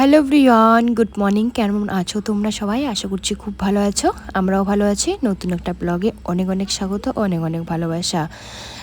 Hello everyone, good morning. কেমন আছো তোমরা সবাই? আশা করছি খুব ভালো আছো। আমরাও ভালো আছি। নতুন একটা ব্লগে অনেক অনেক স্বাগত, অনেক অনেক ভালোবাসা।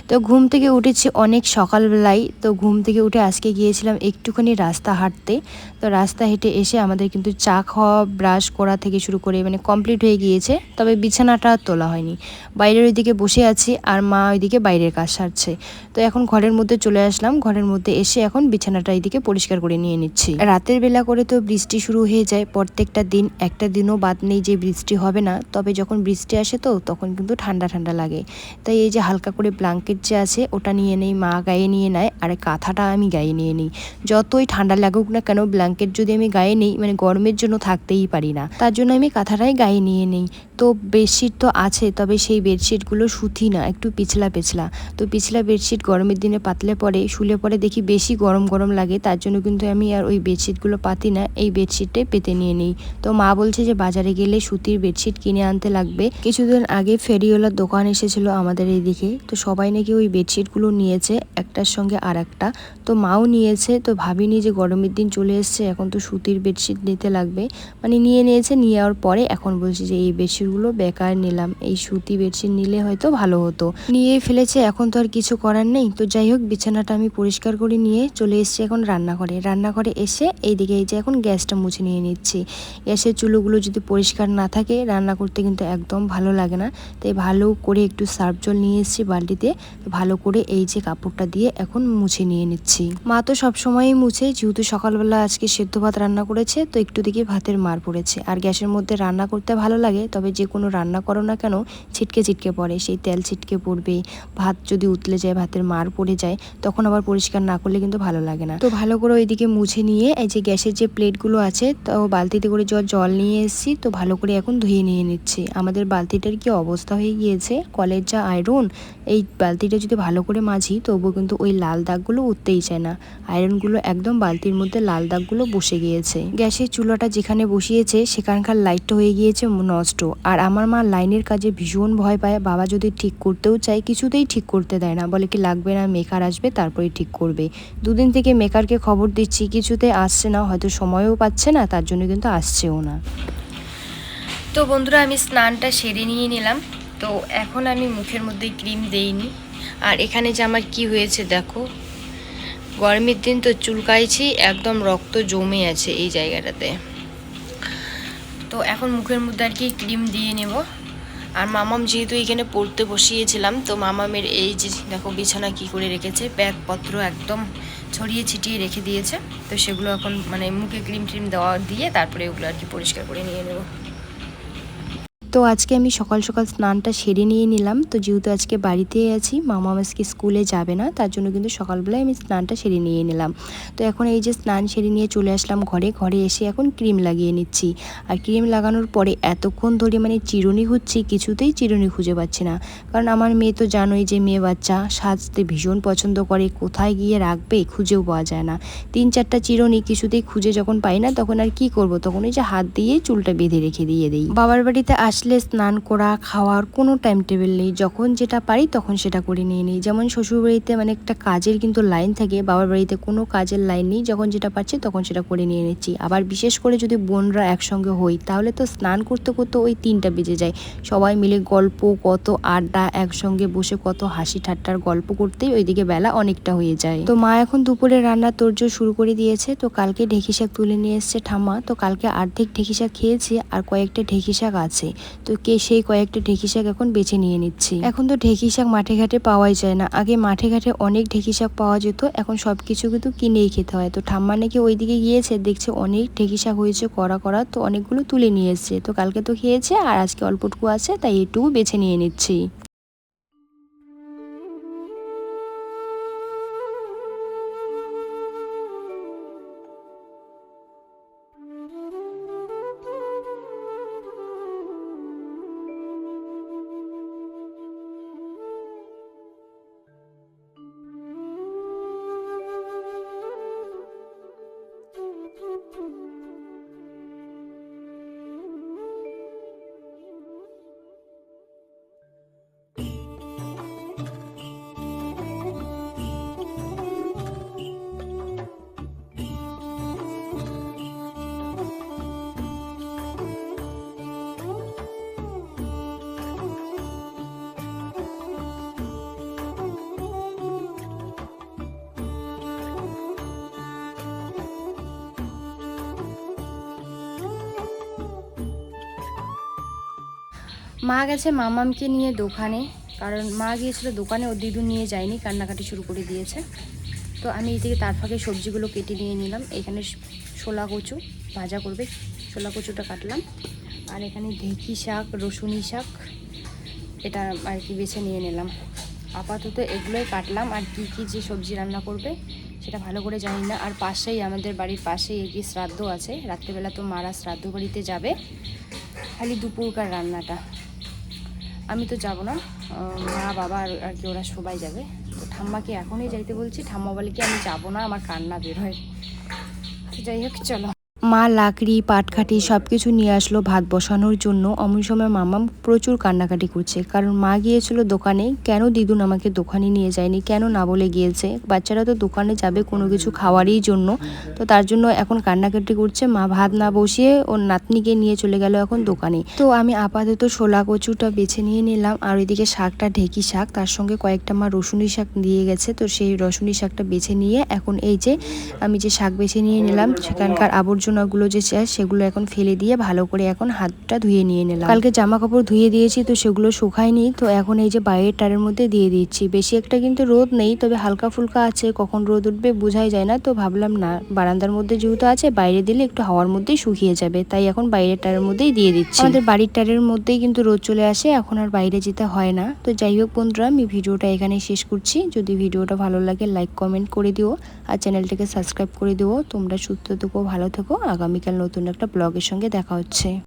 তো ঘুম থেকে উঠেছি অনেক সকালবেলায়। তো ঘুম থেকে উঠে আজকে গিয়েছিলাম একটুখানি রাস্তা হাঁটতে। তো রাস্তা হেঁটে এসে আমাদের কিন্তু চা খাওয়া, ব্রাশ করা থেকে শুরু করে মানে কমপ্লিট হয়ে গিয়েছে। তবে বিছানাটা তোলা হয়নি। বাইরের ওইদিকে বসে আছি আর মা ওইদিকে বাইরের কাজ সারছে। তো এখন ঘরের মধ্যে চলে আসলাম। ঘরের মধ্যে এসে এখন বিছানাটা এইদিকে পরিষ্কার করে নিয়ে নিচ্ছি। রাতের বেলা করে তো বৃষ্টি শুরু হয়ে যায় প্রত্যেকটা দিন। একটা দিনও বাদ নেই যে বৃষ্টি হবে না। তবে যখন বৃষ্টি আসে তো তখন কিন্তু ঠান্ডা ঠান্ডা লাগে। তাই এই যে হালকা করে ব্ল্যাঙ্কেট যে আছে ওটা নিয়ে নেই, মা গায়ে নিয়ে নেয়, আর কাঁথাটা আমি গায়ে নিয়ে নিই। যতই ঠান্ডা লাগুক না কেন, ব্ল্যাঙ্কেট যদি আমি গায়ে নিই মানে গরমের জন্য থাকতেই পারি না, তার জন্য আমি কাঁথাটাই গায়ে নিয়ে নিই। তো বেডশিট তো আছে, তবে সেই বেডশিটগুলো সুতি না, একটু পিছলা পিছলা। তো পিছলা বেডশিট গরমের দিনে পাতলে পরে শুলে পরে দেখি বেশি গরম গরম লাগে। তার জন্য কিন্তু আমি আর ওই বেডশিটগুলো পাতি না, এই বেডশিটটাই পেতে নিয়ে নিই। তো মা বলছে যে বাজারে গেলে সুতির বেডশিট কিনে আনতে লাগবে। কিছুদিন আগে ফেরিওয়ালার দোকান এসেছিল আমাদের এইদিকে। তো সবাই নাকি ওই বেডশিটগুলো নিয়েছে, একটার সঙ্গে আর একটা। তো মাও নিয়েছে। তো ভাবিনি যে গরমের দিন চলে এসছে, এখন তো সুতির বেডশিট নিতে লাগবে। মানে নিয়ে নিয়েছে, নিয়ে যাওয়ার পরে এখন বলছি যে এই বেডশিটগুলো বেকার নিলাম, এই সুতি বেডশিট নিলে হয়তো ভালো হতো। নিয়ে ফেলেছে, এখন তো আর কিছু করার নেই। তো যাই হোক, বিছানাটা আমি পরিষ্কার করে নিয়ে চলে এসেছি এখন রান্নাঘরে। রান্নাঘরে এসে এইদিকে এই যে এখন গ্যাসটা মুছে নিয়ে নিচ্ছি। গ্যাসের চুলোগুলো যদি পরিষ্কার না থাকে রান্না করতে কিন্তু একদম ভালো লাগে না। তাই ভালো করে একটু সার্ফ জল নিয়ে এসেছি বালতিতে। ভালো করে এই যে কাপড়টা দিয়ে এখন মুছে নিয়ে নিচ্ছি। মা তো সবসময়ই মুছে, যেহেতু সকালবেলা আজকে সেদ্ধ ভাত রান্না করেছে তো একটু দিকে ভাতের মার পড়েছে। আর গ্যাসের মধ্যে রান্না করতে ভালো লাগে, তবে যে কোনো রান্না করো না কেন ছিটকে ছিটকে পড়ে, সেই তেল ছিটকে পড়বে, ভাত যদি উতলে যায়, ভাতের মার পড়ে যায়, তখন আবার পরিষ্কার না করলে কিন্তু ভালো লাগে না। তো ভালো করে ওইদিকে মুছে নিয়ে এই যে গ্যাসের যে প্লেটগুলো আছে তো বালতিতে করে জল নিয়ে এসেছি। তো ভালো করে এখন ধুয়ে নিয়ে নিচ্ছি। আমাদের বালতিটার কি অবস্থা হয়ে গিয়েছে, কলের যা আয়রন। এই বালতিটা যদি ভালো করে মাজি তবুও কিন্তু ওই লাল দাগগুলো উঠতেই চায় না। আয়রনগুলো একদম বালতির মধ্যে লাল দাগগুলো বসে গিয়েছে। গ্যাসের চুলাটা যেখানে বসিয়েছে সেখানকার লাইটটা হয়ে গিয়েছে নষ্ট। আর আমার মা লাইনের কাজে ভীষণ ভয় পায়। বাবা যদি ঠিক করতেও চায় কিছুতেই ঠিক করতে দেয় না, বলে কি লাগবে না, মেকার আসবে তারপরে ঠিক করবে। দুদিন থেকে মেকারকে খবর দিচ্ছি, কিছুতে আসছে না, হয়তো সময়ও পাচ্ছে না, তার জন্য কিন্তু আসছেও না। তো বন্ধুরা, আমি স্নানটা সেরে নিয়ে নিলাম। তো এখন আমি মুখের মধ্যে ক্রিম দেইনি। আর এখানে যে আমার কি হয়েছে দেখো, গরমের দিন তো চুলকাইছি, একদম রক্ত জমে আছে এই জায়গাটাতে। তো এখন মুখের মধ্যে আর কি ক্রিম দিয়ে নেব। আর মামাম যেহেতু এখানে পড়তে বসিয়েছিলাম, তো মামামের এই যে দেখো বিছানা কি করে রেখেছে, ব্যাগপত্র একদম ছড়িয়ে ছিটিয়ে রেখে দিয়েছে। তো সেগুলো এখন মানে মুখে ক্রিম ট্রিম দেওয়া দিয়ে তারপরে ওগুলো আর কি পরিষ্কার করে নিয়ে নেব। তো আজকে আমি সকাল সকাল স্নানটা সেরে নিয়ে নিলাম। তো যেহেতু আজকে বাড়িতেই আছি, মামা আজকে স্কুলে যাবে না, তার জন্য কিন্তু সকালবেলায় আমি স্নানটা সেরে নিয়ে নিলাম। তো এখন এই যে স্নান সেরে নিয়ে চলে আসলাম ঘরে। ঘরে এসে এখন ক্রিম লাগিয়ে নিচ্ছি। আর ক্রিম লাগানোর পরে এতক্ষণ ধরে মানে চিরুনি খুঁজছি, কিছুতেই চিরুনি খুঁজে পাচ্ছি না। কারণ আমার মেয়ে তো জানোই যে মেয়ে বাচ্চা, সাজতে ভীষণ পছন্দ করে, কোথায় গিয়ে রাখবে খুঁজেও পাওয়া যায় না। 3-4টা চিরুনি কিছুতেই খুঁজে যখন পাই না, তখন আর কি করব, তখন এই যে হাত দিয়ে চুলটা বেঁধে রেখে দিয়ে দিই। বাবার বাড়িতে আসলে স্নান করা খাওয়ার কোনো টাইম টেবিল নেই, যখন যেটা পারি তখন সেটা করে নিয়ে নিই। যেমন শ্বশুরবাড়িতে মানে একটা কাজের কিন্তু লাইন থাকে, বাবার বাড়িতে কোনো কাজের লাইন নেই, যখন যেটা পারছি তখন সেটা করে নিয়ে নিচ্ছি। আবার বিশেষ করে যদি বোনরা একসঙ্গে হই তাহলে তো স্নান করতে করতে ওই 3টা বেজে যায়। সবাই মিলে গল্প, কত আড্ডা, একসঙ্গে বসে কত হাসি ঠাট্টার গল্প করতেই ওইদিকে বেলা অনেকটা হয়ে যায়। তো মা এখন দুপুরে রান্নার তোড়জোড় শুরু করে দিয়েছে। তো কালকে ঢেঁকি শাক তুলে নিয়ে এসছে ঠাম্মা। তো কালকে অর্ধেক ঢেঁকি শাক খেয়েছি, আর কয়েকটা ঢেঁকি শাক আছে। তো সেই কয়েকটা ঢেঁকি শাক এখন বেছে নিয়ে নিচ্ছি। এখন তো ঢেঁকি শাক মাঠে ঘাটে পাওয়াই যায় না, আগে মাঠে ঘাটে অনেক ঢেঁকি শাক পাওয়া যেত, এখন সবকিছু কিন্তু কিনেই খেতে হয়। তো ঠাম্মা নাকি ওইদিকে গিয়েছে, দেখছে অনেক ঢেঁকি শাক হয়েছে কড়া কড়া, তো অনেকগুলো তুলে নিয়ে এসছে। তো কালকে তো খেয়েছে, আর আজকে অল্পটুকু আছে, তাই এটুকু বেছে নিয়ে নিচ্ছি। মা গেছে মামামকে নিয়ে দোকানে, কারণ মা গিয়েছিল দোকানে, ওর দিদু নিয়ে যায়নি, কান্নাকাটি শুরু করে দিয়েছে। তো আমি এই থেকে তার ফাঁকে সবজিগুলো কেটে নিয়ে নিলাম। এখানে ছোলা কচু ভাজা করবে, ছোলা কচুটা কাটলাম। আর এখানে ঢেঁকি শাক, রসুনি শাক, এটা আর কি বেছে নিয়ে নিলাম। আপাতত এগুলোই কাটলাম। আর কি কি যে সবজি রান্না করবে সেটা ভালো করে জানি না। আর পাশেই আমাদের বাড়ির পাশেই কি শ্রাদ্ধ আছে, রাত্রেবেলা তো মারা শ্রাদ্ধ বাড়িতে যাবে, খালি দুপুরকার রান্নাটা। আমি তো যাব না, মা বাবা আর কি ওরা সবাই যাবে। তো ঠাম্মাকে এখনই যাইতে বলছি, ঠাম্মা বলে কি আমি যাব না, আমার কান্না বের হয়। তো যাই হোক চলো। মা লাকড়ি পাটকাঠি সব কিছু নিয়ে আসলো ভাত বসানোর জন্য। অমন সময় মামাম প্রচুর কান্নাকাটি করছে, কারণ মা গিয়েছিল দোকানে। কেন দিদুন আমাকে দোকানে নিয়ে যায়নি, কেন না বলে গিয়েছে। বাচ্চারা তো দোকানে যাবে কোনো কিছু খাওয়ারই জন্য, তো তার জন্য এখন কান্নাকাটি করছে। মা ভাত না বসিয়ে ওর নাতনিকে নিয়ে চলে গেল এখন দোকানে। তো আমি আপাতত ছোলা কচুটা বেছে নিয়ে নিলাম। আর ওইদিকে শাকটা ঢেঁকি শাক, তার সঙ্গে কয়েকটা মা রসুনি শাক দিয়ে গেছে। তো সেই রসুনি শাকটা বেছে নিয়ে এখন এই যে আমি যে শাক বেছে নিয়ে নিলাম, সেখানকার আবর্জনাগুলো যে চায় সেগুলো এখন ফেলে দিয়ে ভালো করে এখন হাতটা ধুয়ে নিয়ে নিলাম। কালকে জামা কাপড় ধুয়ে দিয়েছি, তো সেগুলো শুকায়নি। তো এখন এই যে বাইরের টারের মধ্যে দিয়ে দিচ্ছি। বেশি একটা কিন্তু রোদ নেই, তবে হালকা ফুলকা আছে, কখন রোদ উঠবে বোঝাই যায় না। তো ভাবলাম না, বারান্দার মধ্যে যেহেতু আছে, বাইরে দিলে একটু হাওয়ার মধ্যেই শুকিয়ে যাবে, তাই এখন বাইরের টারের মধ্যেই দিয়ে দিচ্ছি। আমাদের বাড়ির টারের মধ্যেই কিন্তু রোদ চলে আসে, এখন আর বাইরে যেতে হয় না। তো যাই হোক বন্ধুরা, আমি ভিডিওটা এখানে শেষ করছি। যদি ভিডিওটা ভালো লাগে লাইক কমেন্ট করে দিও, আর চ্যানেলটাকে সাবস্ক্রাইব করে দিও। তোমরা সুস্থ থেকো, ভালো থেকো। আগামীকাল নতুন একটা ব্লগের সঙ্গে দেখা হচ্ছে।